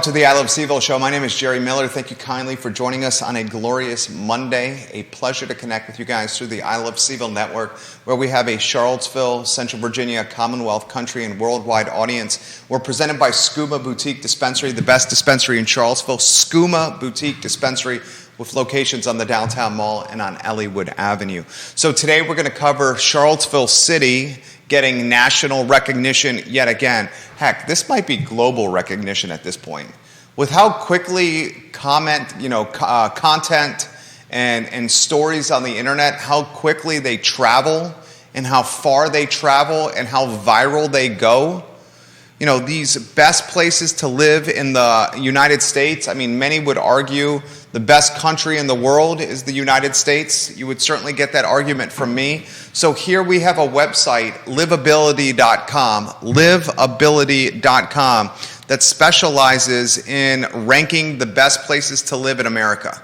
welcome to the I Love CVille Show. My name is Jerry Miller. Thank you kindly for joining us on a glorious Monday. A pleasure to connect with you guys through the I Love CVille Network, where we have a Charlottesville, Central Virginia, Commonwealth, country, and worldwide audience. We're presented by Skooma Boutique Dispensary, the best dispensary in Charlottesville. Skooma Boutique Dispensary, with locations on the Downtown Mall and on Ellwood Avenue. So today we're going to cover Charlottesville City getting national recognition yet again. Heck, this might be global recognition at this point. With how quickly content and stories on the internet, how quickly they travel and how far they travel and how viral they go. You know, these best places to live in the United States, I mean, many would argue the best country in the world is the United States. You would certainly get that argument from me. So here we have a website, liveability.com, that specializes in ranking the best places to live in America.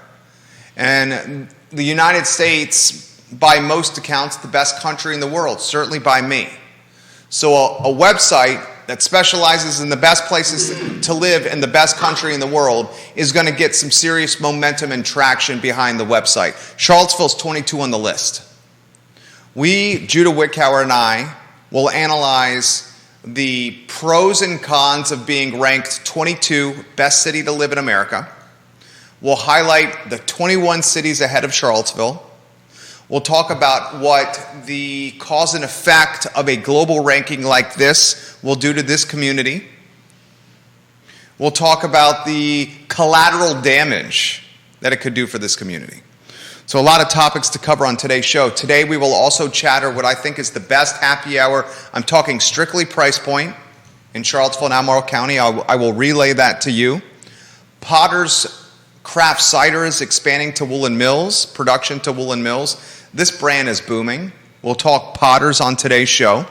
And the United States, by most accounts, the best country in the world, certainly by me. So a website that specializes in the best places to live in the best country in the world is going to get some serious momentum and traction behind the website. Charlottesville's 22 on the list. We, Judah Wickower and I, will analyze the pros and cons of being ranked 22 best city to live in America. We'll highlight the 21 cities ahead of Charlottesville. We'll talk about what the cause and effect of a global ranking like this will do to this community. We'll talk about the collateral damage that it could do for this community. So a lot of topics to cover on today's show. Today we will also chatter what I think is the best happy hour. I'm talking strictly price point in Charlottesville and Albemarle County. I will relay that to you. Potter's Craft Cider is expanding to Woolen Mills, production to Woolen Mills. This brand is booming. We'll talk Potters on today's show.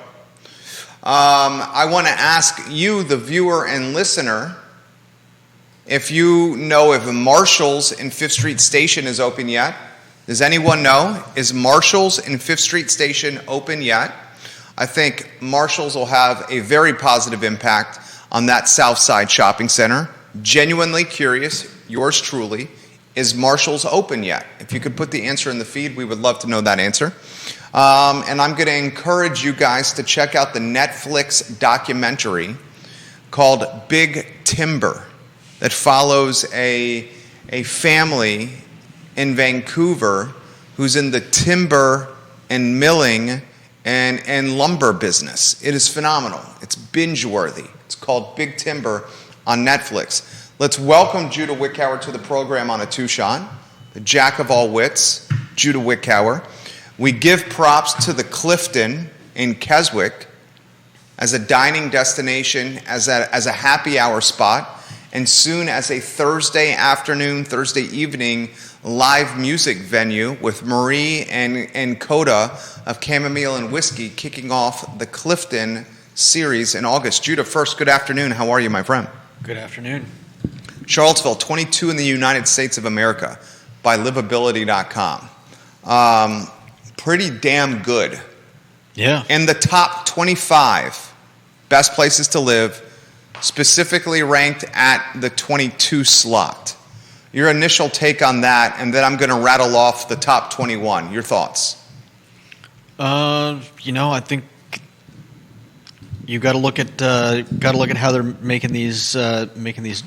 I want to ask you, the viewer and listener, if you know if Marshall's in 5th Street Station is open yet. Does anyone know? Is Marshall's in 5th Street Station open yet? I think Marshall's will have a very positive impact on that South Side shopping center. Genuinely curious, yours truly. Is Marshall's open yet? If you could put the answer in the feed, we would love to know that answer. And I'm going to encourage you guys to check out the Netflix documentary called Big Timber that follows a family in Vancouver who's in the timber and milling and lumber business. It is phenomenal. It's binge-worthy. It's called Big Timber on Netflix. Let's welcome Judah Wickower to the program on a two-shot. The jack of all wits, Judah Wickower. We give props to the Clifton in Keswick as a dining destination, as a happy hour spot, and soon as a Thursday afternoon, Thursday evening live music venue with Marie and Coda of Chamomile and Whiskey kicking off the Clifton series in August. Judah, first, good afternoon. How are you, my friend? Good afternoon. Charlottesville, 22 in the United States of America by liveability.com. Pretty damn good. Yeah. In the top 25 best places to live, specifically ranked at the 22 slot. Your initial take on that, and then I'm going to rattle off the top 21. Your thoughts? I think you got to look at how they're making these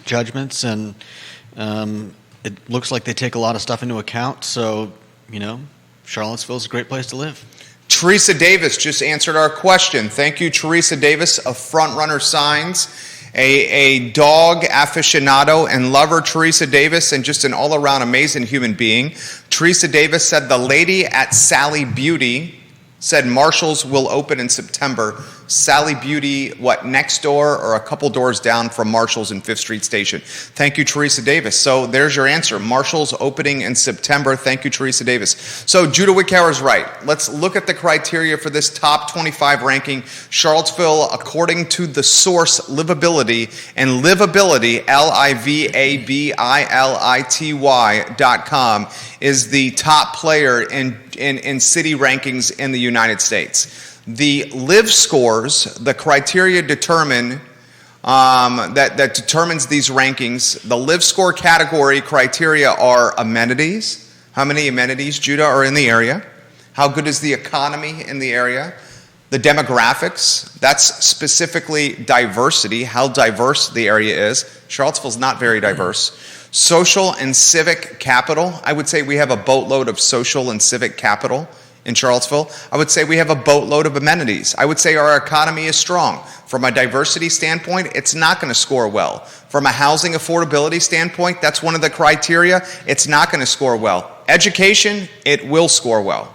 judgments, and it looks like they take a lot of stuff into account. So, Charlottesville's a great place to live. Teresa Davis just answered our question. Thank you, Teresa Davis of Frontrunner Signs, a dog aficionado and lover, Teresa Davis, and just an all-around amazing human being. Teresa Davis said the lady at Sally Beauty said Marshall's will open in September. Sally Beauty, next door or a couple doors down from Marshall's in 5th Street Station. Thank you, Teresa Davis. So there's your answer. Marshall's opening in September. Thank you, Teresa Davis. So Judah Wickower's right. Let's look at the criteria for this top 25 ranking. Charlottesville, according to the source Liveability, and Liveability, LIVABILITY.com, is the top player in city rankings in the United States. The Live scores, the criteria determine that determines these rankings. The Live Score category criteria are amenities. How many amenities, Judah, are in the area? How good is the economy in the area? The demographics, that's specifically diversity, how diverse the area is. Charlottesville's not very diverse. Social and civic capital, I would say we have a boatload of social and civic capital in Charlottesville. I would say we have a boatload of amenities. I would say our economy is strong. From a diversity standpoint, it's not going to score well. From a housing affordability standpoint, that's one of the criteria. It's not going to score well. Education, it will score well.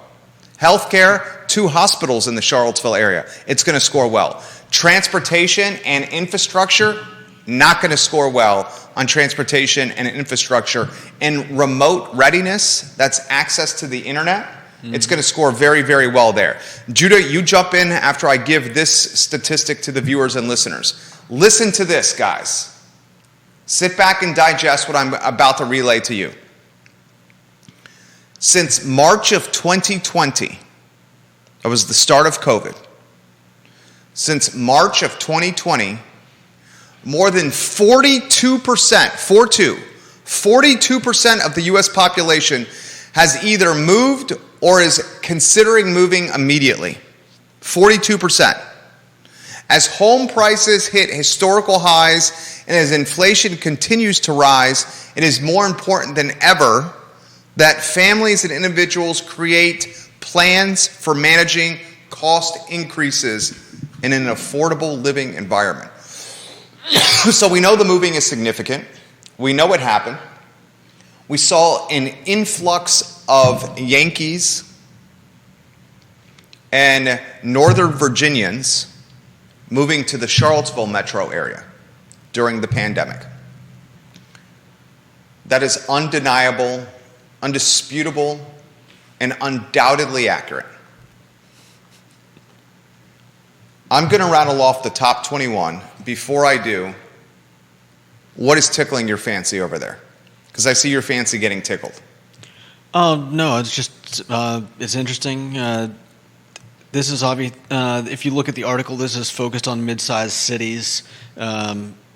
Healthcare, 2 hospitals in the Charlottesville area. It's going to score well. Transportation and infrastructure, not going to score well on transportation and infrastructure. And remote readiness, that's access to the internet, it's going to score very, very well there. Judah, you jump in after I give this statistic to the viewers and listeners. Listen to this, guys. Sit back and digest what I'm about to relay to you. Since March of 2020, that was the start of COVID, since March of 2020, more than 42% of the U.S. population has either moved or is considering moving immediately. 42%. As home prices hit historical highs and as inflation continues to rise, it is more important than ever that families and individuals create plans for managing cost increases in an affordable living environment. So we know the moving is significant. We know what happened. We saw an influx of Yankees and Northern Virginians moving to the Charlottesville metro area during the pandemic. That is undeniable, undisputable, and undoubtedly accurate. I'm going to rattle off the top 21. Before I do, what is tickling your fancy over there? Because I see your fancy getting tickled. No, it's just, it's interesting. This is obvious. If you look at the article, this is focused on mid-sized cities.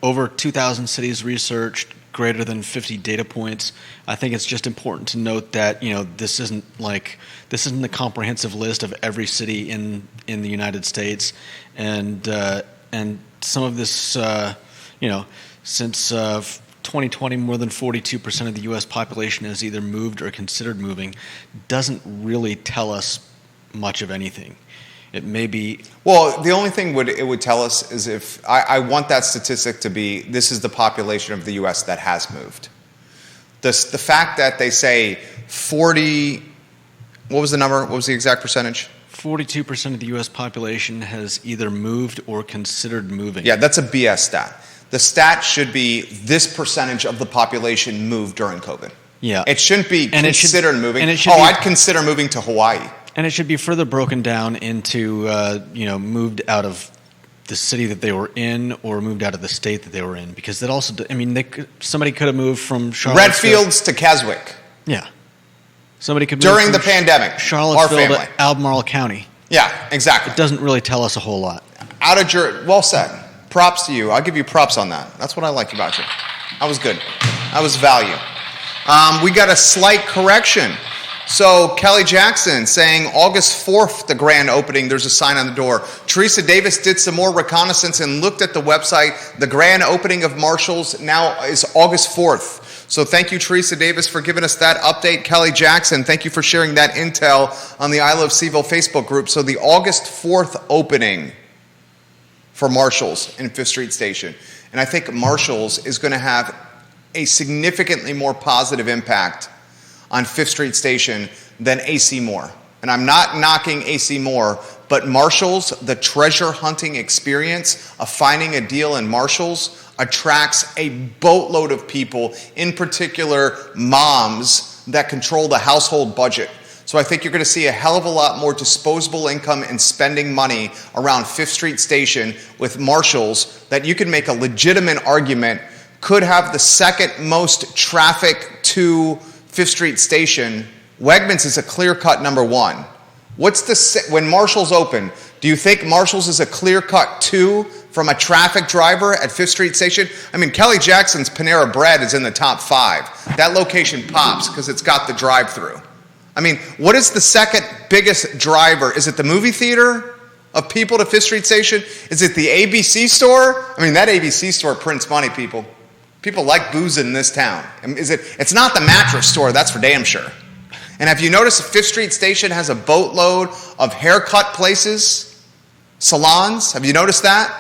Over 2,000 cities researched, greater than 50 data points. I think it's just important to note that this isn't a comprehensive list of every city in the United States, and some of this, since 2020, more than 42% of the U.S. population has either moved or considered moving, doesn't really tell us much of anything. It may be... Well, the only thing it would tell us is if... I want that statistic to be, this is the population of the U.S. that has moved. The fact that they say 40... What was the number? What was the exact percentage? 42% of the U.S. population has either moved or considered moving. Yeah, that's a BS stat. The stat should be this percentage of the population moved during COVID. Yeah. It shouldn't be considered moving. I'd consider moving to Hawaii. And it should be further broken down into, moved out of the city that they were in or moved out of the state that they were in. Because that also, somebody could have moved from Charlottesville. Redfields to Keswick. Yeah. Somebody could move during the pandemic. Charlottesville to Albemarle County. Yeah, exactly. It doesn't really tell us a whole lot. Well said. Props to you. I'll give you props on that. That's what I like about you. That was good. That was value. We got a slight correction. So Kelly Jackson saying August 4th, the grand opening, there's a sign on the door. Teresa Davis did some more reconnaissance and looked at the website. The grand opening of Marshall's now is August 4th. So thank you, Teresa Davis, for giving us that update. Kelly Jackson, thank you for sharing that intel on the I Love CVille Facebook group. So the August 4th opening for Marshall's in 5th Street Station. And I think Marshall's is going to have a significantly more positive impact on 5th Street Station than AC Moore. And I'm not knocking AC Moore, but Marshall's, the treasure hunting experience of finding a deal in Marshall's attracts a boatload of people, in particular moms that control the household budget. So I think you're going to see a hell of a lot more disposable income and spending money around 5th Street Station with Marshall's that you can make a legitimate argument could have the second most traffic to 5th Street Station. Wegmans is a clear-cut number one. When Marshall's open, do you think Marshall's is a clear-cut 2 from a traffic driver at 5th Street Station? I mean, Kelly Jackson's Panera Bread is in the top 5. That location pops because it's got the drive-through. I mean, what is the second biggest driver? Is it the movie theater of people to 5th Street Station? Is it the ABC store? I mean, that ABC store prints money, people. People like booze in this town. It's not the mattress store, that's for damn sure. And have you noticed 5th Street Station has a boatload of haircut places, salons? Have you noticed that?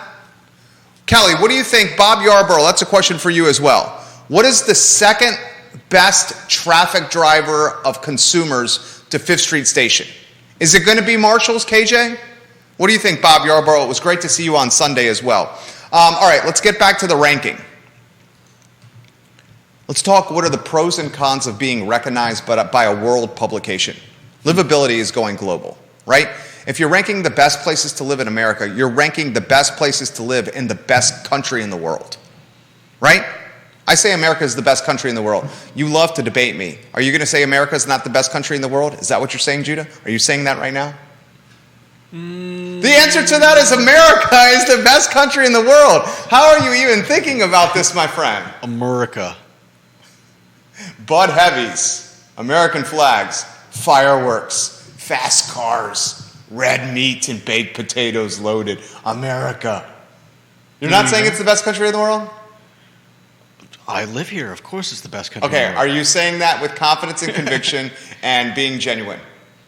Kelly, what do you think? Bob Yarborough, that's a question for you as well. What is the second best traffic driver of consumers to 5th Street Station? Is it going to be Marshall's, KJ? What do you think, Bob Yarborough? It was great to see you on Sunday as well. All right, let's get back to the ranking. Let's talk what are the pros and cons of being recognized by a world publication. Livability is going global, right? If you're ranking the best places to live in America, you're ranking the best places to live in the best country in the world, right? I say America is the best country in the world. You love to debate me. Are you going to say America is not the best country in the world? Is that what you're saying, Judah? Are you saying that right now? The answer to that is America is the best country in the world. How are you even thinking about this, my friend? America. Bud Heavies, American flags, fireworks, fast cars, red meat and baked potatoes loaded. America. You're not saying it's the best country in the world? I live here. Of course it's the best country in Okay, the world. are you saying that with confidence and conviction and being genuine?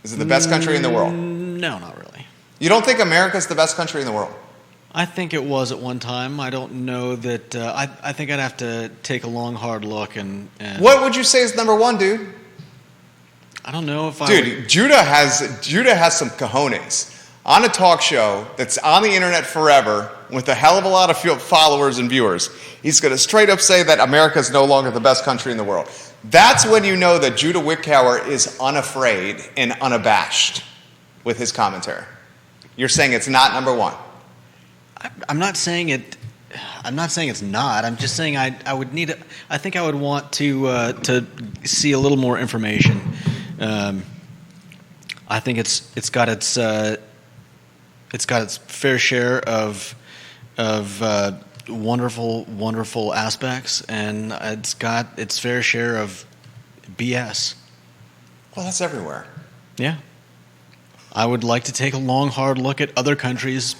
Is it the best country in the world? No, not really. You don't think America's the best country in the world? I think it was at one time. I don't know that. I think I'd have to take a long, hard look and What would you say is number one, dude? I don't know if I. Dude, Judah has some cojones. On a talk show that's on the internet forever with a hell of a lot of followers and viewers, he's going to straight up say that America is no longer the best country in the world. That's when you know that Judah Wickower is unafraid and unabashed with his commentary. You're saying it's not number one. I'm not saying it. I'm not saying it's not. I'm just saying I would need. I think I would want to see a little more information. I think it's got its fair share of wonderful aspects, and it's got its fair share of BS. Well, that's everywhere. Yeah. I would like to take a long, hard look at other countries'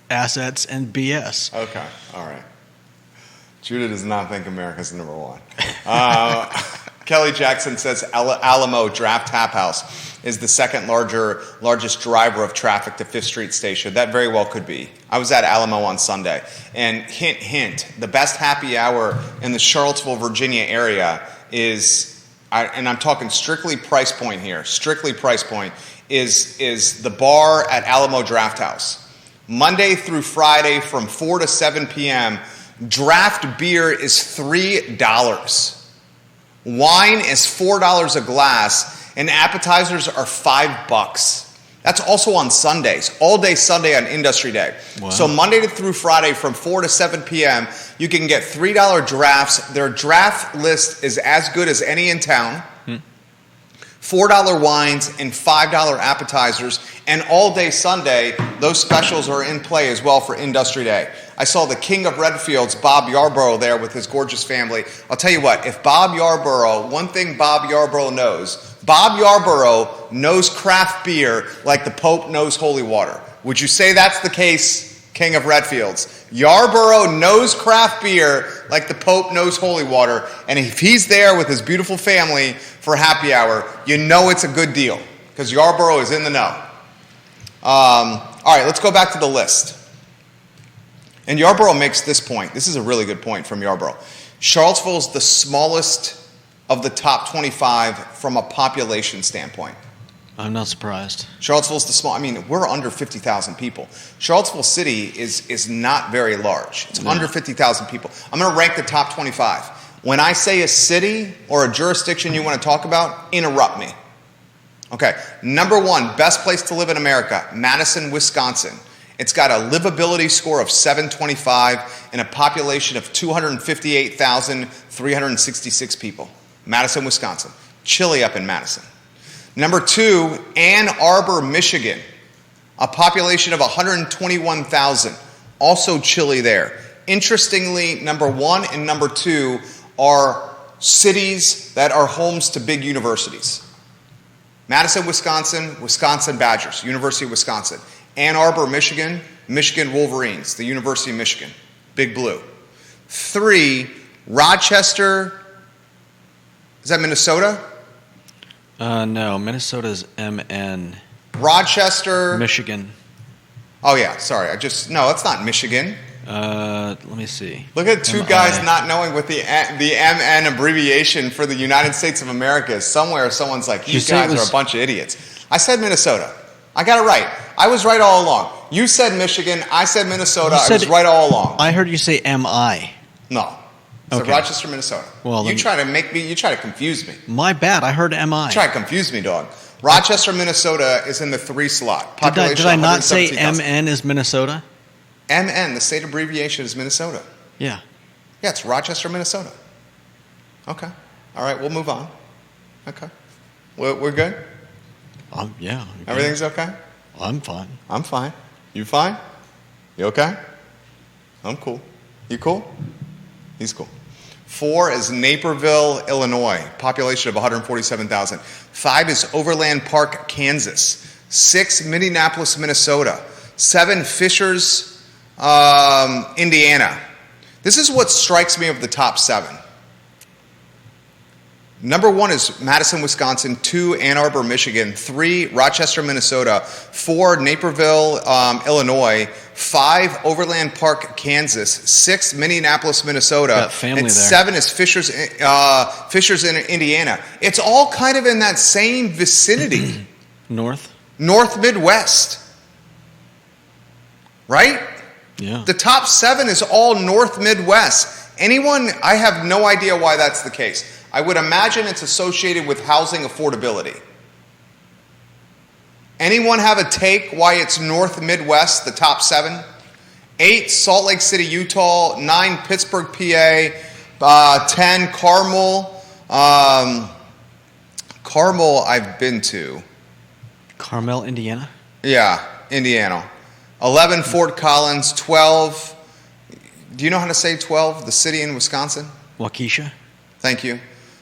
assets and BS. Okay, all right. Judah does not think America's number one. Kelly Jackson says Alamo Draft Tap House is the second largest driver of traffic to 5th Street Station. That very well could be. I was at Alamo on Sunday. And hint, hint, the best happy hour in the Charlottesville, Virginia area is, and I'm talking strictly price point here, strictly price point, is the bar at Alamo Draft House. Monday through Friday from 4 to 7 p.m., draft beer is $3. Wine is $4 a glass, and appetizers are $5. That's also on Sundays, all day Sunday on Industry Day. Wow. So Monday through Friday from 4 to 7 p.m., you can get $3 drafts. Their draft list is as good as any in town. $4 wines and $5 appetizers, and all day Sunday, those specials are in play as well for Industry Day. I saw the king of Redfields, Bob Yarborough, there with his gorgeous family. I'll tell you what, if Bob Yarborough, one thing Bob Yarborough knows craft beer like the Pope knows holy water. Would you say that's the case, king of Redfields? Yarborough knows craft beer like the Pope knows holy water, and if he's there with his beautiful family for happy hour, you know it's a good deal, because Yarborough is in the know. All right, let's go back to the list. And Yarborough makes this point. This is a really good point from Yarborough. Charlottesville is the smallest of the top 25 from a population standpoint. I'm not surprised. Charlottesville's the small. I mean, we're under 50,000 people. Charlottesville City is not very large. It's under 50,000 people. I'm going to rank the top 25. When I say a city or a jurisdiction you want to talk about, interrupt me. Okay, number one, best place to live in America, Madison, Wisconsin. It's got a livability score of 725 and a population of 258,366 people. Madison, Wisconsin. Chilly up in Madison. Number two, Ann Arbor, Michigan. A population of 121,000. Also chilly there. Interestingly, number 1 and number 2 are cities that are homes to big universities. Madison, Wisconsin, Wisconsin Badgers, University of Wisconsin. Ann Arbor, Michigan, Michigan Wolverines, the University of Michigan, Big Blue. 3, Rochester, is that Minnesota? No, Minnesota's MN. Rochester. Michigan. Oh yeah, sorry, no, it's not Michigan. Let me see. Look at two guys not knowing what the MN abbreviation for the United States of America is. Somewhere someone's like, you guys are a bunch of idiots. I said Minnesota. I got it right. I was right all along. You said Michigan. I said Minnesota. I was right all along. I heard you say MI. No. So Okay. Rochester, Minnesota. Well, you try to confuse me. My bad. I heard MI. You try to confuse me, dog. Rochester, Minnesota is in the 3 slot. Population Did I not say 117,000. MN is Minnesota? MN, the state abbreviation is Minnesota. Yeah. Yeah, it's Rochester, Minnesota. Okay. All right, we'll move on. Okay. We're good? Yeah. Everything's okay? I'm fine. I'm fine. You fine? You okay? I'm cool. You cool? He's cool. 4 is Naperville, Illinois, population of 147,000. 5 is Overland Park, Kansas. 6, Minneapolis, Minnesota. 7, Fishers, Indiana. This is what strikes me of the top 7. Number 1 is Madison, Wisconsin. 2, Ann Arbor, Michigan. 3, Rochester, Minnesota. 4, Naperville, Illinois. 5, Overland Park, Kansas. 6, Minneapolis, Minnesota. Got family and there. 7 is Fishers, in Indiana. It's all kind of in that same vicinity. North? North Midwest. Right? Yeah. The top 7 is all North Midwest. I have no idea why that's the case. I would imagine it's associated with housing affordability. Anyone have a take why it's North Midwest, the top 7? 8, Salt Lake City, Utah. 9, Pittsburgh, PA. 10, Carmel. Carmel I've been to. Carmel, Indiana? Yeah, Indiana. 11, Fort Collins. 12, do you know how to say 12? The city in Wisconsin? Waukesha? Thank you.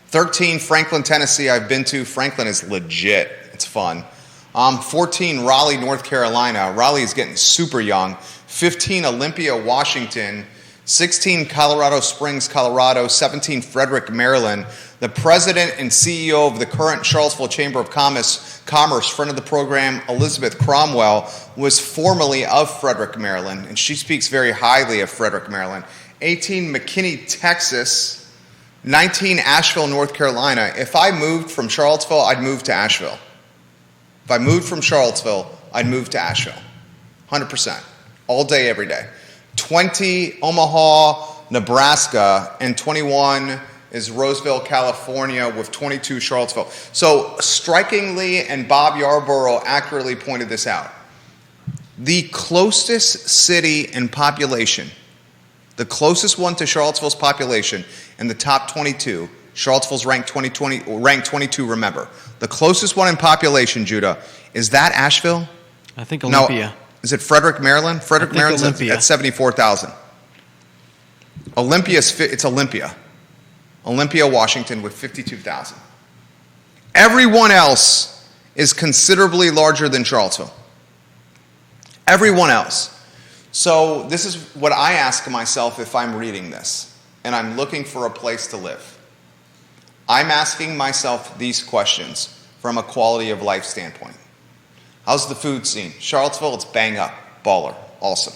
13, Franklin, Tennessee. I've been to. Franklin is legit. It's fun. 14, Raleigh, North Carolina. Raleigh is getting super young. 15, Olympia, Washington. 16, Colorado Springs, Colorado. 17, Frederick, Maryland. The president and CEO of the current Charlottesville Chamber of Commerce, friend of the program, Elizabeth Cromwell, was formerly of Frederick, Maryland, and she speaks very highly of Frederick, Maryland. 18, McKinney, Texas. 19, Asheville, North Carolina. If I moved from Charlottesville, I'd move to Asheville. If I moved from Charlottesville, I'd move to Asheville. 100%. All day, every day. 20, Omaha, Nebraska. And 21 is Roseville, California, with 22, Charlottesville. So strikingly, and Bob Yarborough accurately pointed this out, the closest city in population, the closest one to Charlottesville's population in the top 22, Charlottesville's ranked 22, remember. The closest one in population, Judah, is that Asheville? I think Olympia. No, is it Frederick, Maryland? Frederick, Maryland's Olympia. at 74,000. It's Olympia. Olympia, Washington with 52,000. Everyone else is considerably larger than Charlottesville. Everyone else. So this is what I ask myself if I'm reading this and I'm looking for a place to live. I'm asking myself these questions from a quality of life standpoint. How's the food scene? Charlottesville, it's bang up, baller, awesome.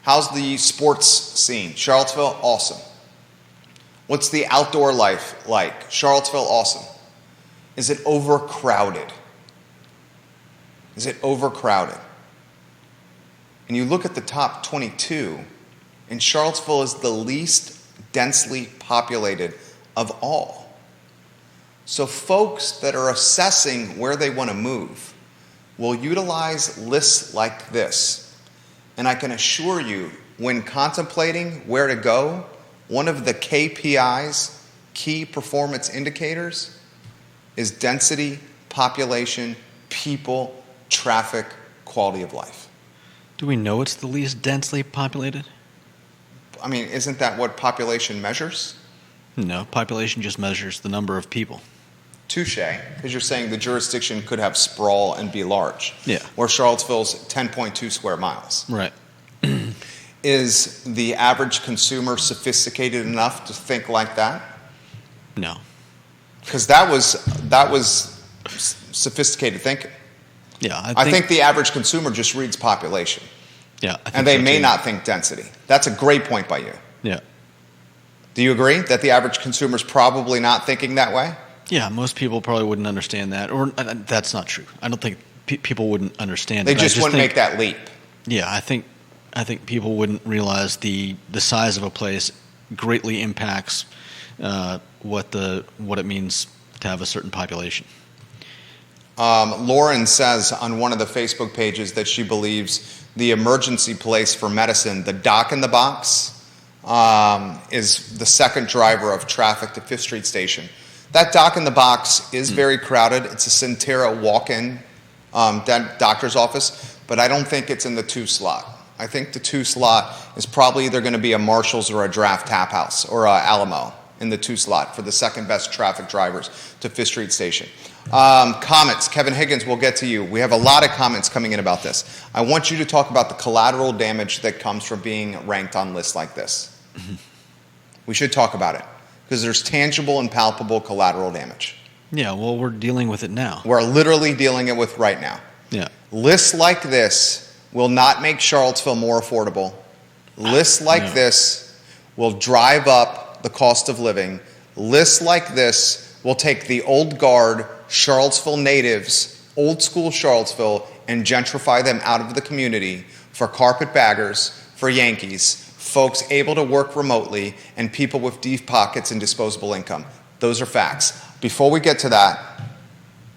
How's the sports scene? Charlottesville, awesome. What's the outdoor life like? Charlottesville, awesome. Is it overcrowded? Is it overcrowded? And you look at the top 22, and Charlottesville is the least densely populated of all. So folks that are assessing where they want to move will utilize lists like this. And I can assure you, when contemplating where to go, one of the KPIs, key performance indicators, is density, population, people, traffic, quality of life. Do we know it's the least densely populated? I mean, isn't that what population measures? No, population just measures the number of people. Touche, because you're saying the jurisdiction could have sprawl and be large. Yeah. Where Charlottesville's 10.2 square miles. Right. Is the average consumer sophisticated enough to think like that? No. Because that was sophisticated thinking. Yeah, I think the average consumer just reads population. Yeah, I think and they so may too. not think density. That's a great point by you. Yeah. Do you agree that the average consumer is probably not thinking that way? Yeah, most people probably wouldn't understand that, or that's not true. I don't think people wouldn't understand They it. just wouldn't think, make that leap. Yeah, I think people wouldn't realize the size of a place greatly impacts what it means to have a certain population. Lauren says on one of the Facebook pages that she believes the emergency place for medicine, the Doc in the Box, is the second driver of traffic to Fifth Street Station. That Doc in the Box is very crowded. It's a Centera walk-in doctor's office, but I don't think it's in the 2 slot. I think the 2 slot is probably either going to be a Marshall's or a Draft Tap House or a Alamo in the 2 slot for the second best traffic drivers to Fifth Street Station. Comments. Kevin Higgins, we'll get to you. We have a lot of comments coming in about this. I want you to talk about the collateral damage that comes from being ranked on lists like this. Mm-hmm. We should talk about it because there's tangible and palpable collateral damage. Yeah, well, we're dealing with it now. We're literally dealing it with right now. Yeah. Lists like this will not make Charlottesville more affordable. Lists like this will drive up the cost of living. Lists like this will take the old guard Charlottesville natives, old school Charlottesville, and gentrify them out of the community for carpetbaggers, for Yankees, folks able to work remotely, and people with deep pockets and disposable income. Those are facts. Before we get to that,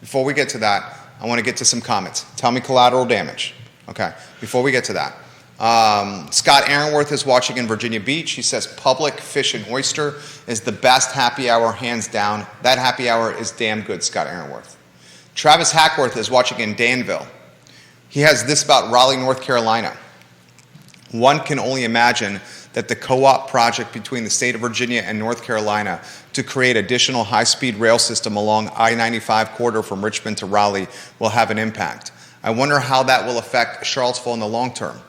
I want to get to some comments. Tell me collateral damage. Okay, before we get to that. Scott Aaronworth is watching in Virginia Beach. He says Public Fish and Oyster is the best happy hour, hands down. That happy hour is damn good, Scott Aaronworth. Travis Hackworth is watching in Danville. He has this about Raleigh, North Carolina. One can only imagine that the co-op project between the state of Virginia and North Carolina to create additional high-speed rail system along I-95 corridor from Richmond to Raleigh will have an impact. I wonder how that will affect Charlottesville in the long term.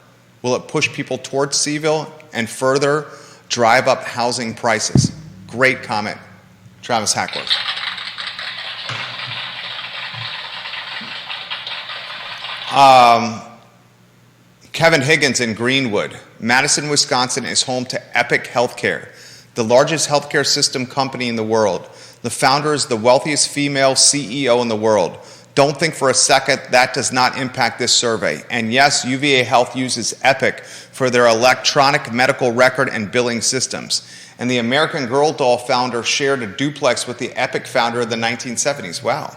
Will it push people towards CVille and further drive up housing prices? Great comment, Travis Hackworth. Kevin Higgins in Greenwood. Madison, Wisconsin is home to Epic Healthcare, the largest healthcare system company in the world. The founder is the wealthiest female CEO in the world. Don't think for a second that does not impact this survey. And yes, UVA Health uses Epic for their electronic medical record and billing systems. And the American Girl doll founder shared a duplex with the Epic founder of the 1970s. Wow.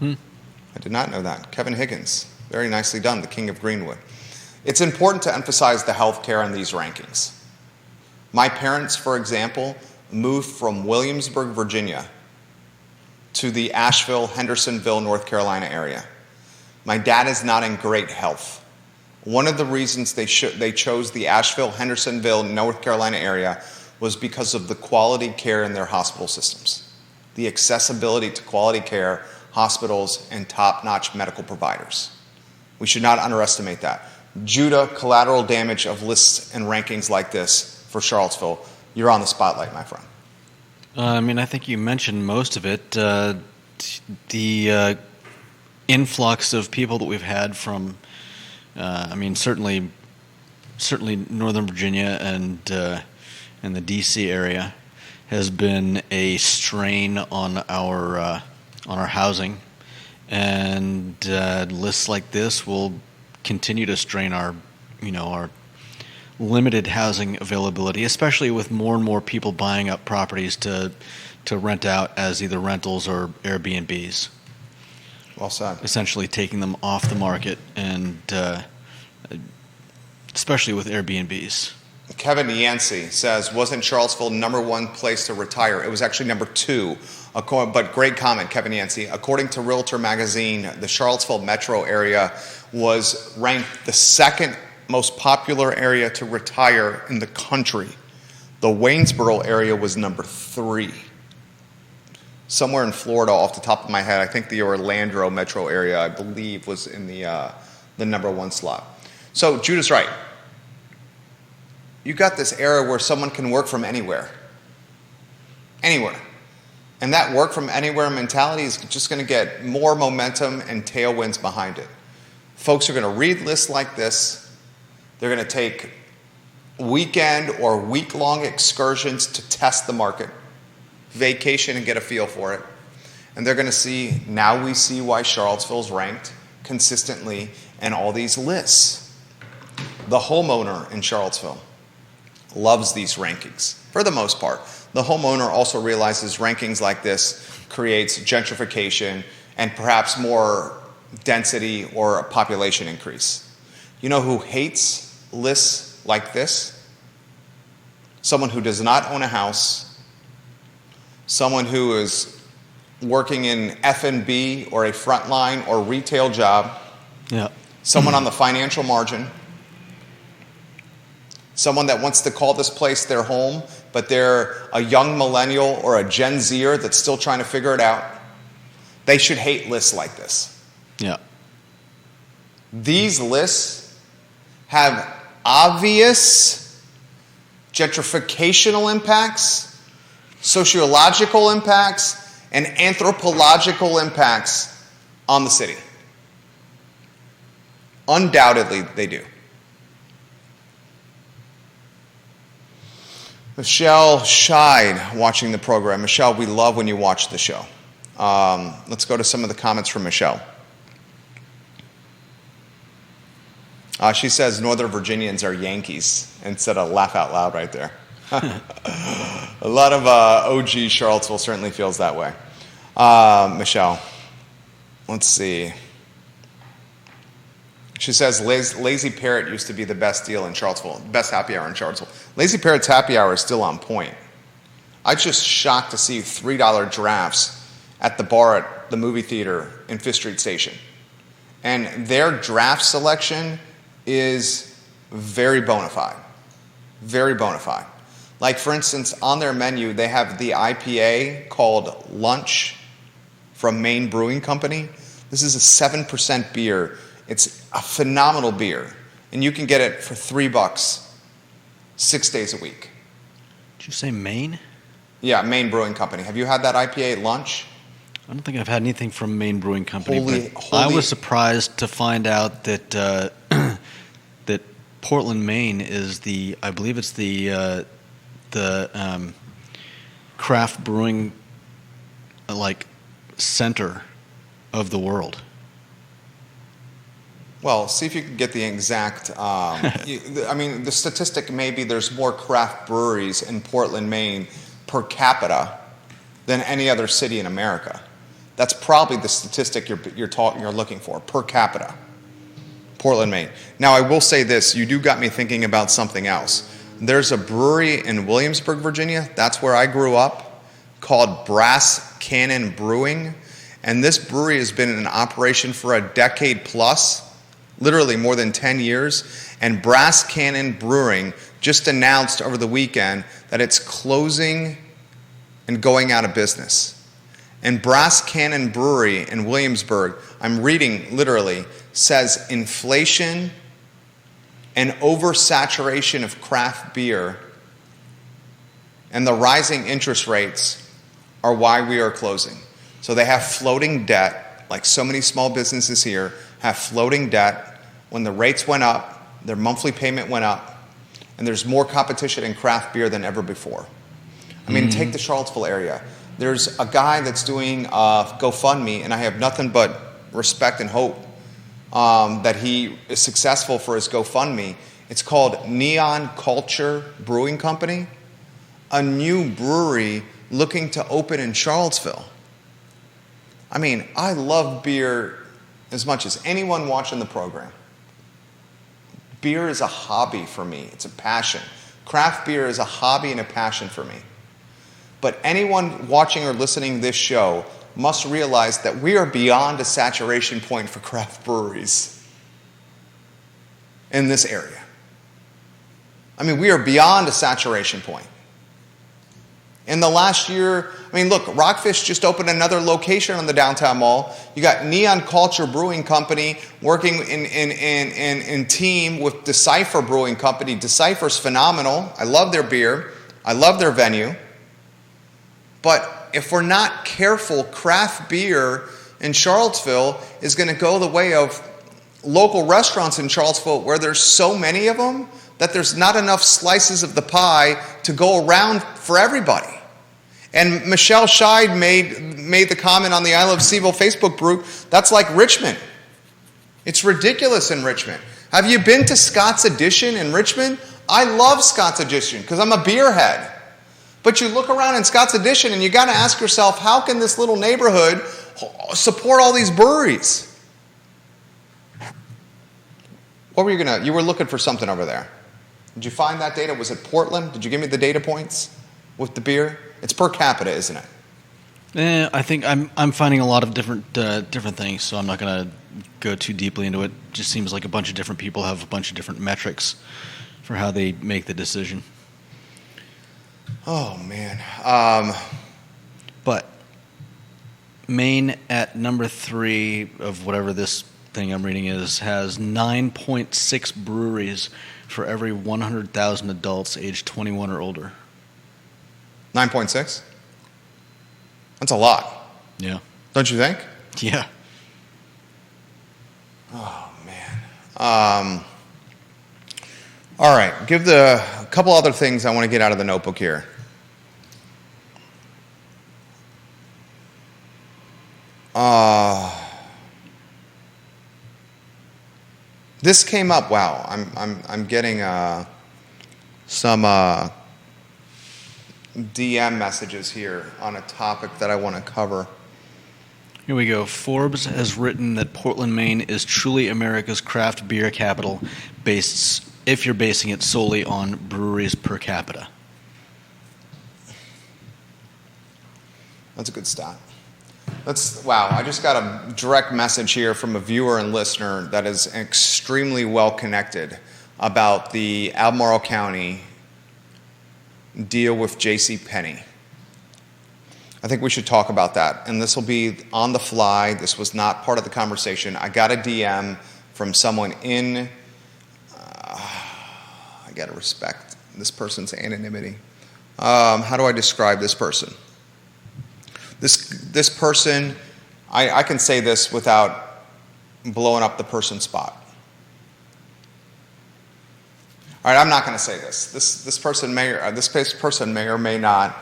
I did not know that. Kevin Higgins. Very nicely done, the King of Greenwood. It's important to emphasize the health care in these rankings. My parents, for example, moved from Williamsburg, Virginia, to the Asheville, Hendersonville, North Carolina area. My dad is not in great health. One of the reasons they chose the Asheville, Hendersonville, North Carolina area was because of the quality care in their hospital systems, the accessibility to quality care, hospitals, and top-notch medical providers. We should not underestimate that. Judah, collateral damage of lists and rankings like this for Charlottesville. You're on the spotlight, my friend. I think you mentioned most of it. The influx of people that we've had from, certainly Northern Virginia and the D.C. area has been a strain on our housing, and lists like this will continue to strain our limited housing availability, especially with more and more people buying up properties to rent out as either rentals or Airbnbs. Well said. Essentially taking them off the market, and especially with Airbnbs. Kevin Yancey says, wasn't Charlottesville #1 place to retire? It was actually #2. But great comment, Kevin Yancey. According to Realtor Magazine, the Charlottesville metro area was ranked the second most popular area to retire in the country. The Waynesboro area was #3. Somewhere in Florida, off the top of my head, I think the Orlando metro area, I believe, was in the #1 slot. So Judah's right. You got this era where someone can work from anywhere. Anywhere. And that work from anywhere mentality is just going to get more momentum and tailwinds behind it. Folks are going to read lists like this. They're going to take weekend or week-long excursions to test the market, vacation and get a feel for it. And they're going to see, now we see why Charlottesville's ranked consistently in all these lists. The homeowner in Charlottesville loves these rankings, for the most part. The homeowner also realizes rankings like this creates gentrification and perhaps more density or a population increase. You know who hates lists like this? Someone who does not own a house, someone who is working in F&B or a frontline or retail job, someone on the financial margin, someone that wants to call this place their home, but they're a young millennial or a Gen Zer that's still trying to figure it out. They should hate lists like this. Yeah. These lists have obvious gentrificational impacts, sociological impacts, and anthropological impacts on the city. Undoubtedly, they do. Michelle Scheid watching the program. Michelle, we love when you watch the show. Let's go to some of the comments from Michelle. She says Northern Virginians are Yankees instead of laugh out loud right there. A lot of OG Charlottesville certainly feels that way. Michelle, let's see. She says Lazy Parrot used to be the best deal in Charlottesville, best happy hour in Charlottesville. Lazy Parrot's happy hour is still on point. I was just shocked to see $3 drafts at the bar at the movie theater in Fifth Street Station. And their draft selection is very bona fide. Very bona fide. Like, for instance, on their menu, they have the IPA called Lunch from Maine Brewing Company. This is a 7% beer. It's a phenomenal beer, and you can get it for $3, 6 days a week. Did you say Maine? Yeah, Maine Brewing Company. Have you had that IPA Lunch? I don't think I've had anything from Maine Brewing Company. I was surprised to find out that that Portland, Maine is I believe it's the craft brewing center of the world. Well, see if you can get the exact, the statistic may be there's more craft breweries in Portland, Maine per capita than any other city in America. That's probably the statistic you're looking for, per capita. Portland, Maine. Now, I will say this. You do got me thinking about something else. There's a brewery in Williamsburg, Virginia. That's where I grew up, called Brass Cannon Brewing. And this brewery has been in operation for a decade plus. Literally more than 10 years, and Brass Cannon Brewing just announced over the weekend that it's closing and going out of business. And Brass Cannon Brewery in Williamsburg, I'm reading literally, says inflation and oversaturation of craft beer and the rising interest rates are why we are closing. So they have floating debt, like so many small businesses here, have floating debt. When the rates went up, their monthly payment went up, and there's more competition in craft beer than ever before. I mean, take the Charlottesville area. There's a guy that's doing GoFundMe, and I have nothing but respect and hope that he is successful for his GoFundMe. It's called Neon Culture Brewing Company, a new brewery looking to open in Charlottesville. I mean, I love beer as much as anyone watching the program. Beer is a hobby for me. It's a passion. Craft beer is a hobby and a passion for me. But anyone watching or listening to this show must realize that we are beyond a saturation point for craft breweries in this area. I mean, we are beyond a saturation point. In the last year, I mean, look, Rockfish just opened another location on the downtown mall. You got Neon Culture Brewing Company working in team with Decipher Brewing Company. Decipher's phenomenal. I love their beer. I love their venue. But if we're not careful, craft beer in Charlottesville is going to go the way of local restaurants in Charlottesville where there's so many of them that there's not enough slices of the pie to go around for everybody. And Michelle Scheid made the comment on the I Love CVille Facebook group, that's like Richmond. It's ridiculous in Richmond. Have you been to Scott's Addition in Richmond? I love Scott's Addition because I'm a beer head. But you look around in Scott's Addition and you got to ask yourself, how can this little neighborhood support all these breweries? What were you were looking for something over there. Did you find that data? Was it Portland? Did you give me the data points with the beer? It's per capita, isn't it? I think I'm finding a lot of different things, so I'm not going to go too deeply into it. It just seems like a bunch of different people have a bunch of different metrics for how they make the decision. Oh, man. But Maine at number 3 of whatever this thing I'm reading is has 9.6 breweries for every 100,000 adults aged 21 or older. 9.6? That's a lot. Yeah. Don't you think? Yeah. Oh, man. All right. Give a couple other things I want to get out of the notebook here. This came up. Wow. I'm getting some DM messages here on a topic that I want to cover. Here we go. Forbes has written that Portland, Maine is truly America's craft beer capital, if you're basing it solely on breweries per capita. That's a good stat. Wow, I just got a direct message here from a viewer and listener that is extremely well connected about the Albemarle County deal with JCPenney. I think we should talk about that. And this will be on the fly. This was not part of the conversation. I got a DM from someone in, I got to respect this person's anonymity. How do I describe this person? This person, I can say this without blowing up the person's spot. All right, I'm not going to say this. This person may or may not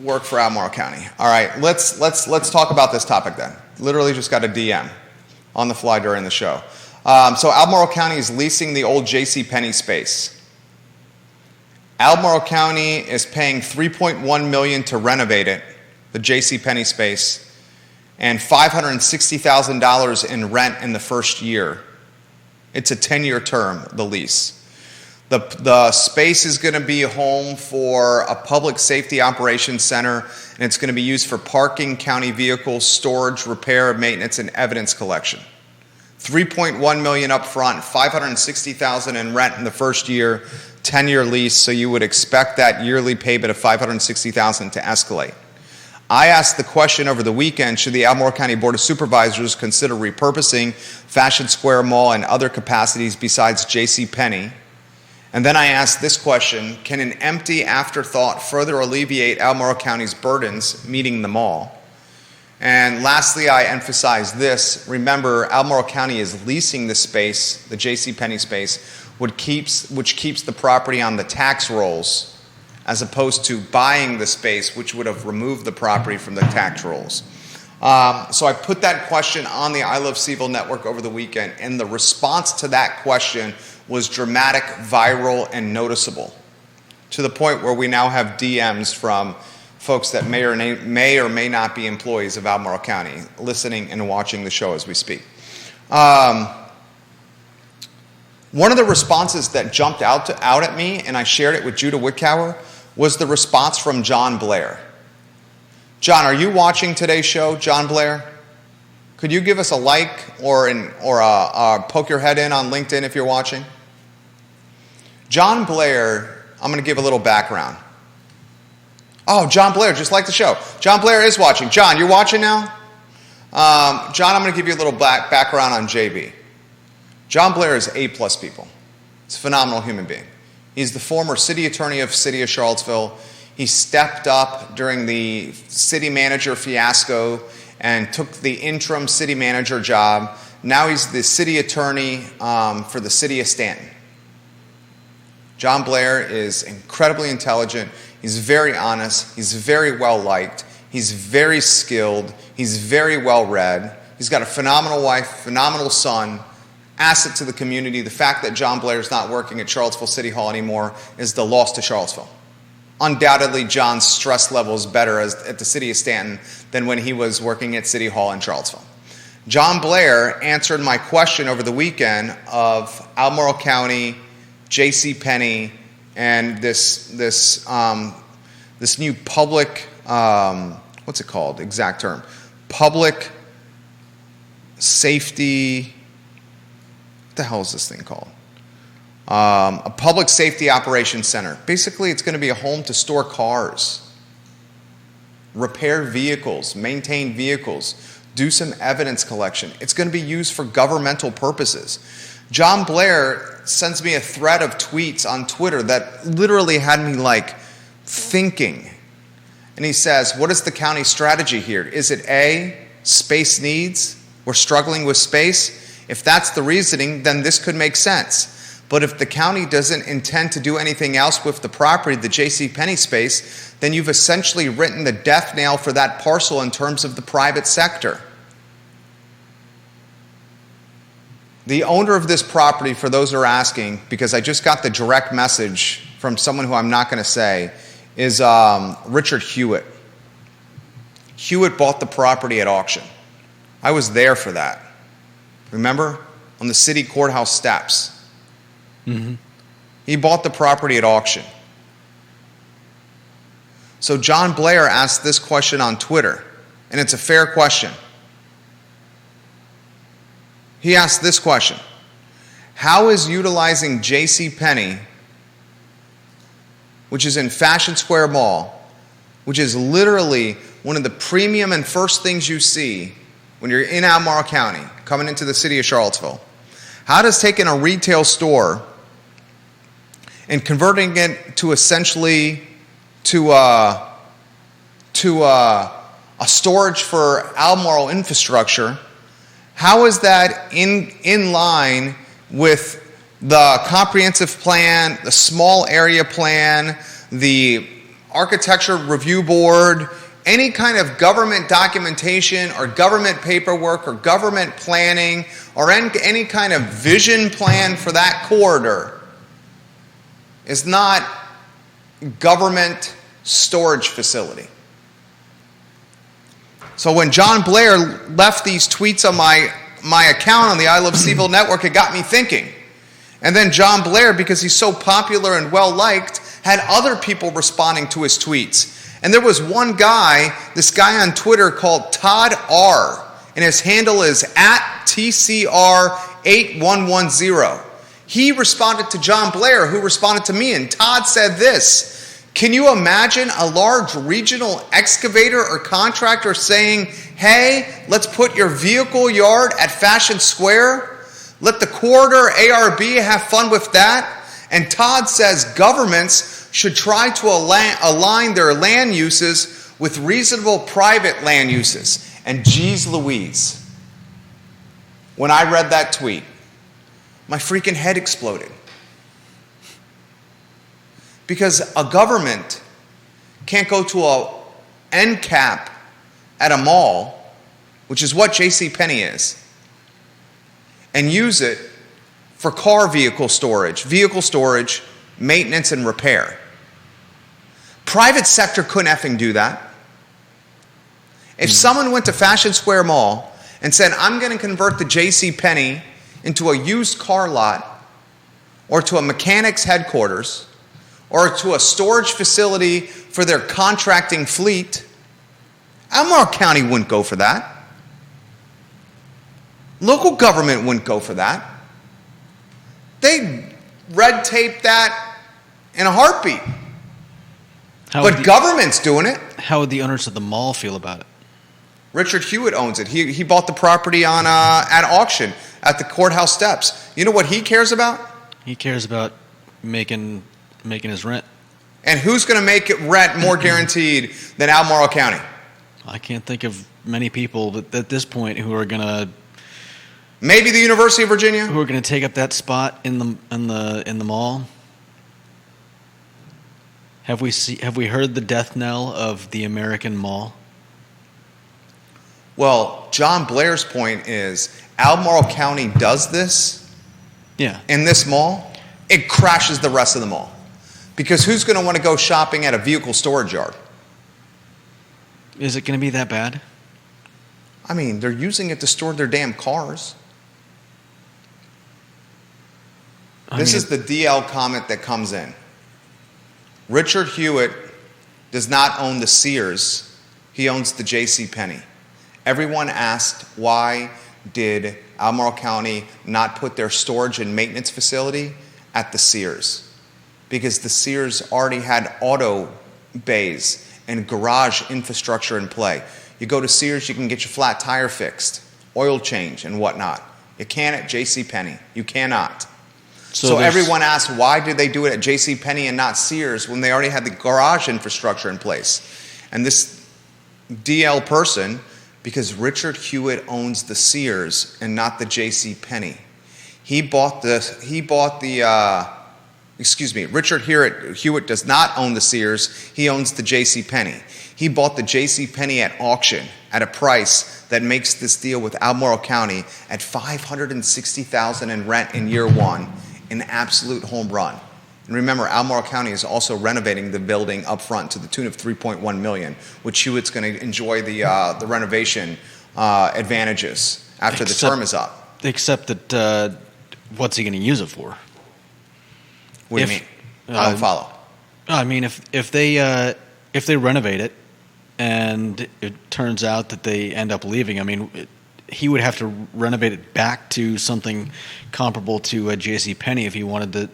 work for Albemarle County. All right, let's talk about this topic then. Literally just got a DM on the fly during the show. So Albemarle County is leasing the old JCPenney space. Albemarle County is paying $3.1 million to renovate it, the JCPenney space, and $560,000 in rent in the first year. It's a 10-year term, the lease. The space is going to be a home for a public safety operations center, and it's going to be used for parking, county vehicles, storage, repair, maintenance, and evidence collection. $3.1 million up front, $560,000 in rent in the first year, 10-year lease, so you would expect that yearly payment of $560,000 to escalate. I asked the question over the weekend, should the Albemarle County Board of Supervisors consider repurposing Fashion Square Mall and other capacities besides JCPenney? And then I asked this question, can an empty afterthought further alleviate Albemarle County's burdens meeting the mall? And lastly, I emphasized this. Remember, Albemarle County is leasing the space, the JCPenney space, which keeps the property on the tax rolls, as opposed to buying the space, which would have removed the property from the tax rolls. So I put that question on the I Love CVille Network over the weekend, and the response to that question was dramatic, viral, and noticeable, to the point where we now have DMs from folks that may or may not be employees of Albemarle County listening and watching the show as we speak. One of the responses that jumped out at me, and I shared it with Judah Wickower, was the response from John Blair. John, are you watching today's show, John Blair? Could you give us a like or poke your head in on LinkedIn if you're watching? John Blair, I'm going to give a little background. Oh, John Blair, just like the show. John Blair is watching. John, you're watching now? John, I'm going to give you a little background on JB. John Blair is A-plus people. He's a phenomenal human being. He's the former city attorney of the city of Charlottesville. He stepped up during the city manager fiasco and took the interim city manager job. Now he's the city attorney for the city of Stanton. John Blair is incredibly intelligent. He's very honest. He's very well liked. He's very skilled. He's very well read. He's got a phenomenal wife, phenomenal son, asset to the community. The fact that John Blair is not working at Charlottesville City Hall anymore is the loss to Charlottesville. Undoubtedly, John's stress level is better at the city of Stanton than when he was working at City Hall in Charlottesville. John Blair answered my question over the weekend of Albemarle County, J.C. Penney, and this new public, what's it called? Exact term. Public safety, what the hell is this thing called? A public safety operations center. Basically, it's going to be a home to store cars, repair vehicles, maintain vehicles, do some evidence collection. It's going to be used for governmental purposes. John Blair sends me a thread of tweets on Twitter that literally had me thinking. And he says, what is the county strategy here? Is it A, space needs? We're struggling with space. If that's the reasoning, then this could make sense. But if the county doesn't intend to do anything else with the property, the J.C. Penney space, then you've essentially written the death nail for that parcel in terms of the private sector. The owner of this property, for those who are asking, because I just got the direct message from someone who I'm not going to say, is Richard Hewitt. Hewitt bought the property at auction. I was there for that. Remember? On the city courthouse steps. Mm-hmm. He bought the property at auction. So John Blair asked this question on Twitter, and it's a fair question. He asked this question: how is utilizing J.C. Penney, which is in Fashion Square Mall, which is literally one of the premium and first things you see when you're in Albemarle County, coming into the city of Charlottesville, how does taking a retail store and converting it to essentially to a storage for Albemarle infrastructure, how is that in line with the comprehensive plan, the small area plan, the architecture review board, any kind of government documentation or government paperwork or government planning or any kind of vision plan for that corridor is not government storage facility. So when John Blair left these tweets on my account on the I Love CVille Network, it got me thinking. And then John Blair, because he's so popular and well-liked, had other people responding to his tweets. And there was one guy, this guy on Twitter called Todd R., and his handle is @TCR8110. He responded to John Blair, who responded to me, and Todd said this: can you imagine a large regional excavator or contractor saying, hey, let's put your vehicle yard at Fashion Square? Let the corridor ARB have fun with that? And Todd says governments should try to align their land uses with reasonable private land uses. And geez Louise, when I read that tweet, my freaking head exploded. Because a government can't go to an end cap at a mall, which is what J.C. Penney is, and use it for vehicle storage, maintenance, and repair. Private sector couldn't effing do that. If someone went to Fashion Square Mall and said, I'm going to convert the J.C. Penney into a used car lot or to a mechanic's headquarters or to a storage facility for their contracting fleet, Albemarle County wouldn't go for that. Local government wouldn't go for that. They'd red tape that in a heartbeat. But government's doing it. How would the owners of the mall feel about it? Richard Hewitt owns it. He bought the property on at auction at the courthouse steps. You know what he cares about? He cares about making his rent. And who's going to make it rent more guaranteed than Albemarle County? I can't think of many people at this point who are going to. Maybe the University of Virginia. Who are going to take up that spot in the mall? Have we heard the death knell of the American mall? Well, John Blair's point is Albemarle County does this. Yeah. In this mall, it crashes the rest of the mall. Because who's going to want to go shopping at a vehicle storage yard? Is it going to be that bad? I mean, they're using it to store their damn cars. This is the DL comment that comes in. Richard Hewitt does not own the Sears. He owns the J.C. Penney. Everyone asked, why did Albemarle County not put their storage and maintenance facility at the Sears? Because the Sears already had auto bays and garage infrastructure in play. You go to Sears, you can get your flat tire fixed, oil change and whatnot. You can't at J.C. Penney. You cannot. So everyone asked, why did they do it at J.C. Penney and not Sears when they already had the garage infrastructure in place? And this DL person, because Richard Hewitt owns the Sears and not the J.C. Penney. Richard Hewitt does not own the Sears. He owns the J.C. Penney. He bought the J.C. Penney at auction at a price that makes this deal with Albemarle County at $560,000 in rent in year one, an absolute home run. And remember, Albemarle County is also renovating the building up front to the tune of $3.1 million, which Hewitt's going to enjoy the renovation advantages after the term is up. Except that, what's he going to use it for? What do you mean? I don't follow. I mean, if they renovate it and it turns out that they end up leaving, I mean, he would have to renovate it back to something comparable to a J.C. Penney if he wanted to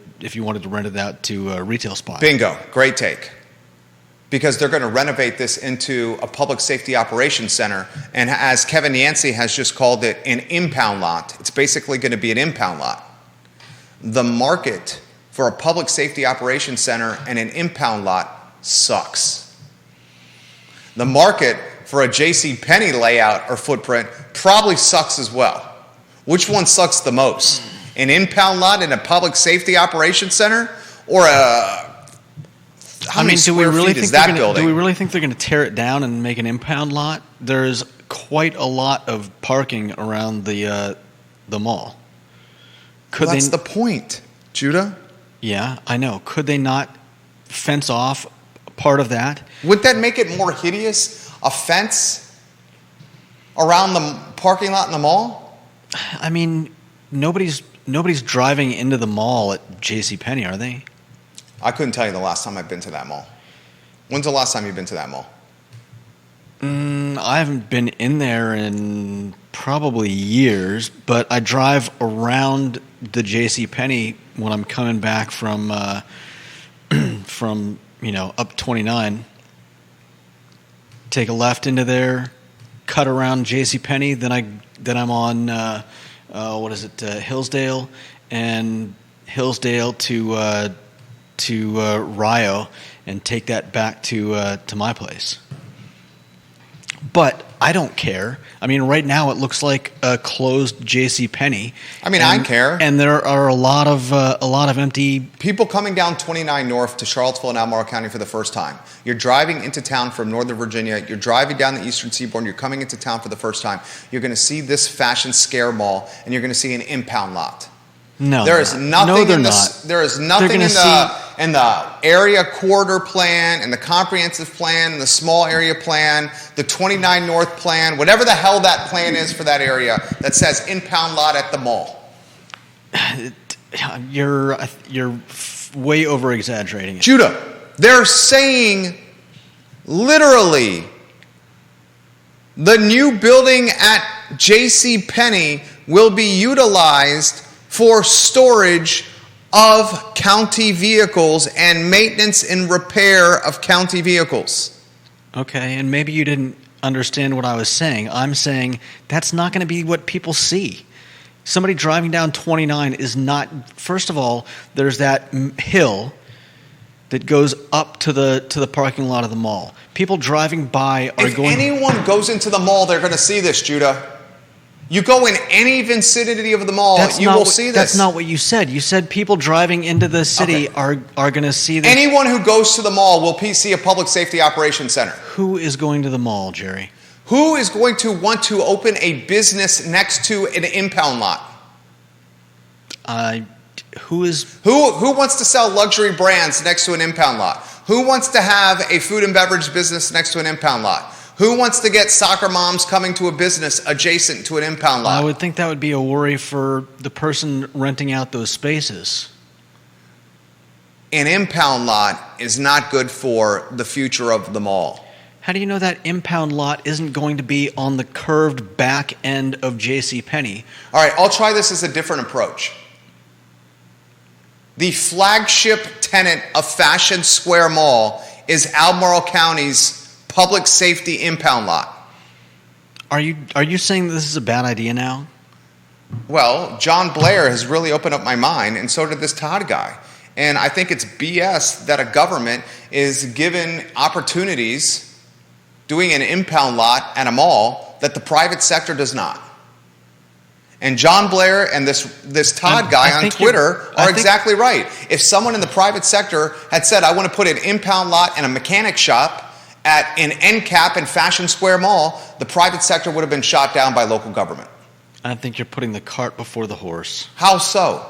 rent it out to a retail spot. Bingo. Great take. Because they're going to renovate this into a public safety operations center. And as Kevin Yancey has just called it, an impound lot. It's basically going to be an impound lot. The market for a public safety operations center and an impound lot sucks. The market for a J.C. Penney layout or footprint probably sucks as well. Which one sucks the most? An impound lot in a public safety operations center, or how many square feet is that building? Do we really think they're going to tear it down and make an impound lot? There's quite a lot of parking around the mall. That's the point, Judah. Yeah, I know. Could they not fence off part of that? Would that make it more hideous? A fence around the parking lot in the mall? I mean, nobody's driving into the mall at JCPenney, are they? I couldn't tell you the last time I've been to that mall. When's the last time you've been to that mall? I haven't been in there in probably years, but I drive around the JCPenney when I'm coming back from up 29. Take a left into there, cut around JCPenney, then I'm on Hillsdale, and Hillsdale to Rio, and take that back to my place. But I don't care. I mean, right now it looks like a closed JCPenney. I mean, I care. And there are a lot of empty people coming down 29 North to Charlottesville and Albemarle County for the first time. You're driving into town from Northern Virginia. You're driving down the Eastern Seaboard. You're coming into town for the first time. You're going to see this fashion scare mall, and you're going to see an impound lot. No, there is nothing in not. There is nothing in the area corridor plan, and the comprehensive plan, and the small area plan, the 29 North plan, whatever the hell that plan is for that area, that says impound lot at the mall. You're way over exaggerating it. Judah, they're saying literally the new building at J.C. Penney will be utilized for storage of county vehicles and maintenance and repair of county vehicles. Okay, and maybe you didn't understand what I was saying. I'm saying that's not going to be what people see. Somebody driving down 29 is not, first of all, there's that hill that goes up to the parking lot of the mall. People driving by are if going... If anyone goes into the mall, they're going to see this, Judah. You go in any vicinity of the mall, you will see this. That's not what you said. You said people driving into the city are going to see this. Anyone who goes to the mall will see a public safety operations center. Who is going to the mall, Jerry? Who is going to want to open a business next to an impound lot? Who wants to sell luxury brands next to an impound lot? Who wants to have a food and beverage business next to an impound lot? Who wants to get soccer moms coming to a business adjacent to an impound lot? I would think that would be a worry for the person renting out those spaces. An impound lot is not good for the future of the mall. How do you know that impound lot isn't going to be on the curved back end of J.C. Penney? All right, I'll try this as a different approach. The flagship tenant of Fashion Square Mall is Albemarle County's public safety impound lot. Are you saying this is a bad idea now? Well, John Blair has really opened up my mind, and so did this Todd guy. And I think it's BS that a government is given opportunities doing an impound lot at a mall that the private sector does not. And John Blair and this Todd guy on Twitter are exactly right. If someone in the private sector had said, I want to put an impound lot and a mechanic shop at an end cap in Fashion Square Mall, the private sector would have been shot down by local government. I think you're putting the cart before the horse. How so?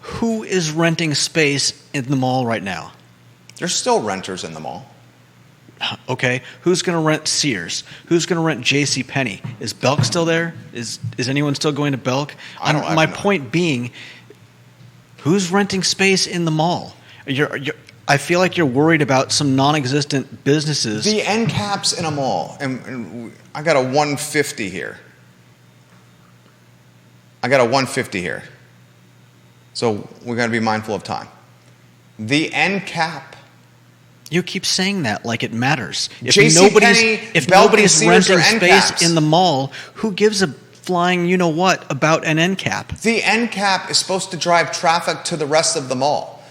Who is renting space in the mall right now? There's still renters in the mall. Okay, who's going to rent Sears? Who's going to rent J.C. Penney? Is Belk still there? Is anyone still going to Belk? My point being, who's renting space in the mall? I feel like you're worried about some non-existent businesses. The end caps in a mall, and I got a 150 here. So we're going to be mindful of time. The end cap. You keep saying that like it matters. If JCPenney, nobody's renting space in the mall, who gives a flying you-know-what about an end cap? The end cap is supposed to drive traffic to the rest of the mall.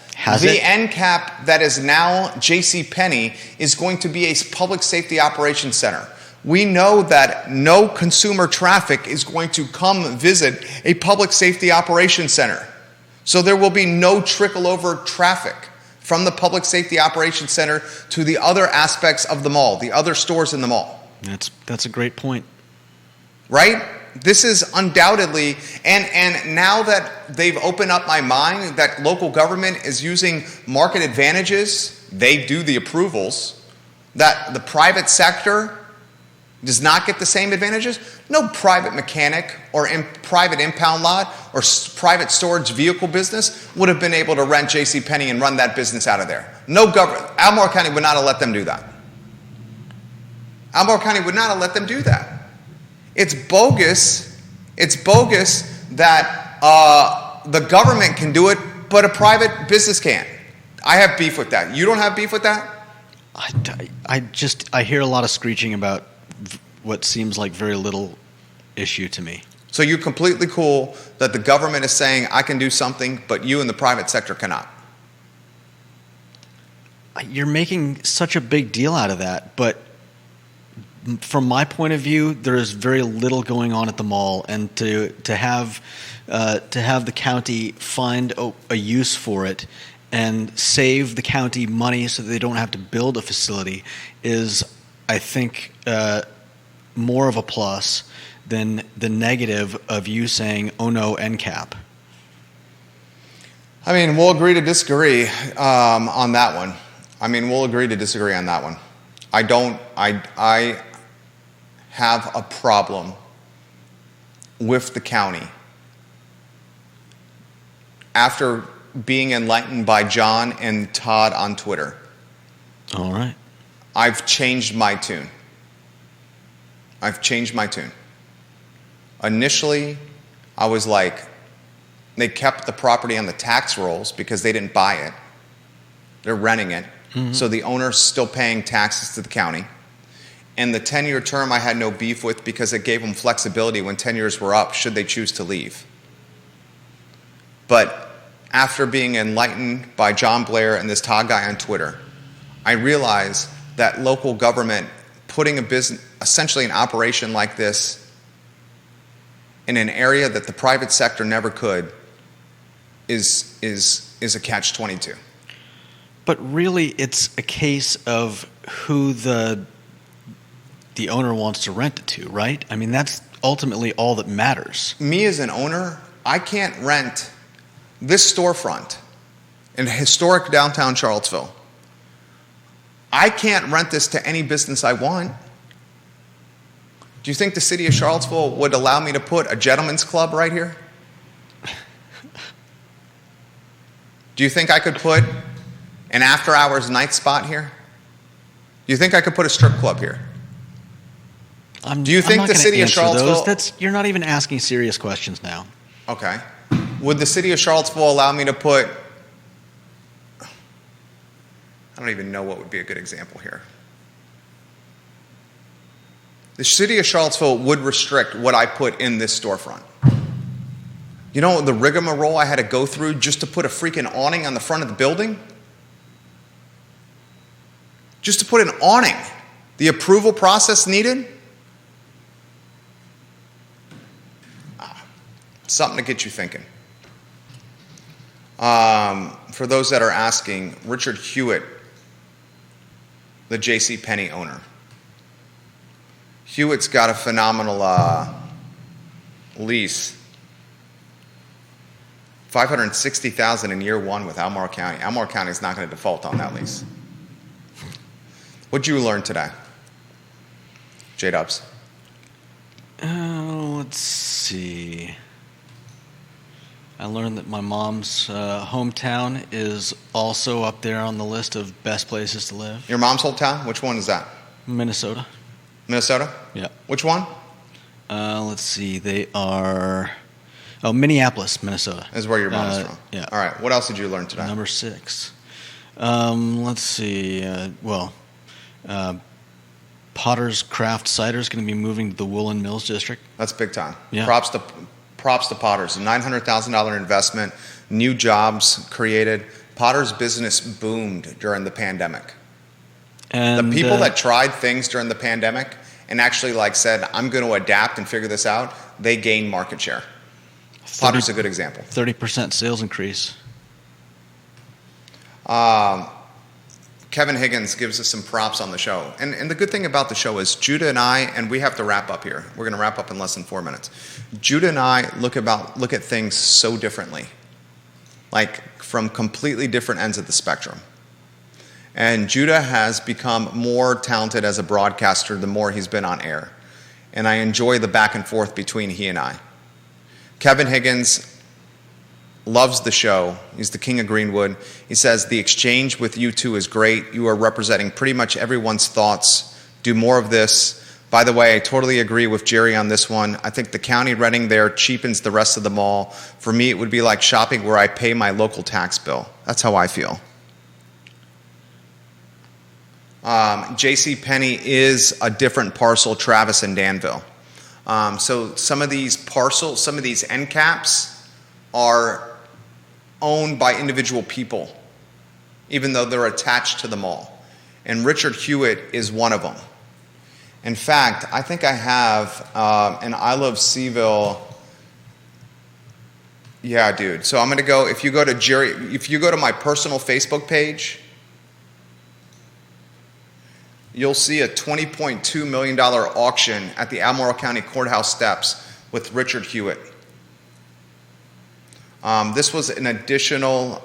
The end cap that is now JCPenney is going to be a public safety operations center. We know that no consumer traffic is going to come visit a public safety operations center. So there will be no trickle-over traffic from the public safety operations center to the other aspects of the mall, the other stores in the mall. That's a great point. Right? This is undoubtedly, and now that they've opened up my mind that local government is using market advantages, they do the approvals, that the private sector does not get the same advantages. No private mechanic or private impound lot or private storage vehicle business would have been able to rent JCPenney and run that business out of there. No government. Albemarle County would not have let them do that. Albemarle County would not have let them do that. It's bogus. It's bogus that the government can do it, but a private business can't. I have beef with that. You don't have beef with that? I hear a lot of screeching about what seems like very little issue to me. So you're completely cool that the government is saying I can do something, but you in the private sector cannot? You're making such a big deal out of that, but from my point of view, there is very little going on at the mall, and to have the county find a use for it and save the county money so that they don't have to build a facility is, I think, more of a plus than the negative of you saying, "Oh no, NCAP." I mean, we'll agree to disagree on that one. We'll agree to disagree on that one. I have a problem with the county after being enlightened by John and Todd on Twitter. All right. I've changed my tune. Initially, I was like, they kept the property on the tax rolls because they didn't buy it. They're renting it. Mm-hmm. So the owner's still paying taxes to the county. And the 10-year term I had no beef with because it gave them flexibility when 10 years were up, should they choose to leave. But after being enlightened by John Blair and this Todd guy on Twitter, I realized that local government putting a business, essentially an operation like this, in an area that the private sector never could, is a catch-22. But really, it's a case of who the owner wants to rent it to, right? I mean, that's ultimately all that matters. Me as an owner, I can't rent this storefront in historic downtown Charlottesville. I can't rent this to any business I want. Do you think the city of Charlottesville would allow me to put a gentleman's club right here? Do you think I could put an after-hours night spot here? Do you think I could put a strip club here? Do you think the city of Charlottesville... You're not even asking serious questions now. Okay. Would the city of Charlottesville allow me to put... I don't even know what would be a good example here. The city of Charlottesville would restrict what I put in this storefront. You know the rigmarole I had to go through just to put a freaking awning on the front of the building? Just to put an awning. The approval process needed? Something to get you thinking. For those that are asking, Richard Hewitt, the J.C. Penney owner. Hewitt's got a phenomenal lease. $560,000 in year one with Albemarle County. Albemarle County is not going to default on that lease. What'd you learn today, J-Dubs? Let's see. I learned that my mom's hometown is also up there on the list of best places to live. Your mom's hometown? Which one is that? Minnesota. Minnesota? Yeah. Which one? Let's see. They are... Oh, Minneapolis, Minnesota. Is where your mom's from. Yeah. All right. What else did you learn today? Number 6. Let's see. Potter's Craft Cider is going to be moving to the Woolen Mills District. That's big time. Yeah. Props to Potter's. A $900,000 investment, new jobs created. Potter's business boomed during the pandemic. And the people that tried things during the pandemic and actually said, I'm going to adapt and figure this out, they gained market share. Potter's a good example. 30% sales increase. Kevin Higgins gives us some props on the show. And the good thing about the show is Judah and I, and we have to wrap up here. We're going to wrap up in less than 4 minutes. Judah and I look at things so differently, from completely different ends of the spectrum. And Judah has become more talented as a broadcaster the more he's been on air. And I enjoy the back and forth between he and I. Kevin Higgins loves the show. He's the king of Greenwood. He says, the exchange with you two is great. You are representing pretty much everyone's thoughts. Do more of this. By the way, I totally agree with Jerry on this one. I think the county renting there cheapens the rest of the mall. For me, it would be like shopping where I pay my local tax bill. That's how I feel. J.C. Penney is a different parcel, Travis and Danville. So some of these parcels, some of these end caps are owned by individual people, even though they're attached to the mall. And Richard Hewitt is one of them. In fact, I think I have an I Love CVille. Yeah, dude. So I'm going to go, if you go to my personal Facebook page, you'll see a $20.2 million auction at the Albemarle County Courthouse steps with Richard Hewitt. This was an additional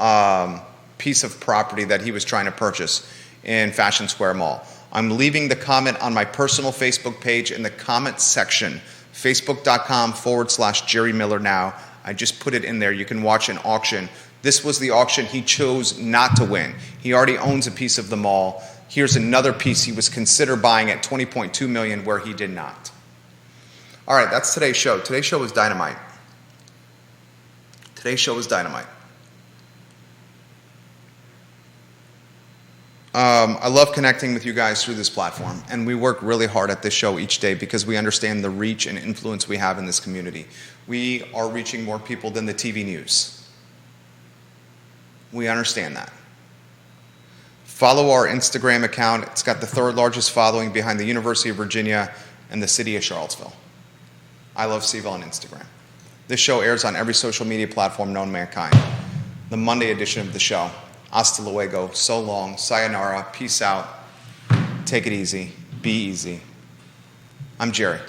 piece of property that he was trying to purchase in Fashion Square Mall. I'm leaving the comment on my personal Facebook page in the comment section, facebook.com/Jerry Miller Now. I just put it in there. You can watch an auction. This was the auction he chose not to win. He already owns a piece of the mall. Here's another piece he was considered buying at $20.2 million where he did not. All right, that's today's show. Today's show was dynamite. Today's show was dynamite. I love connecting with you guys through this platform, and we work really hard at this show each day because we understand the reach and influence we have in this community. We are reaching more people than the TV news. We understand that. Follow our Instagram account. It's got the third largest following behind the University of Virginia and the city of Charlottesville. I Love CVille on Instagram. This show airs on every social media platform known to mankind. The Monday edition of the show. Hasta luego, so long, sayonara, peace out, take it easy, be easy. I'm Jerry.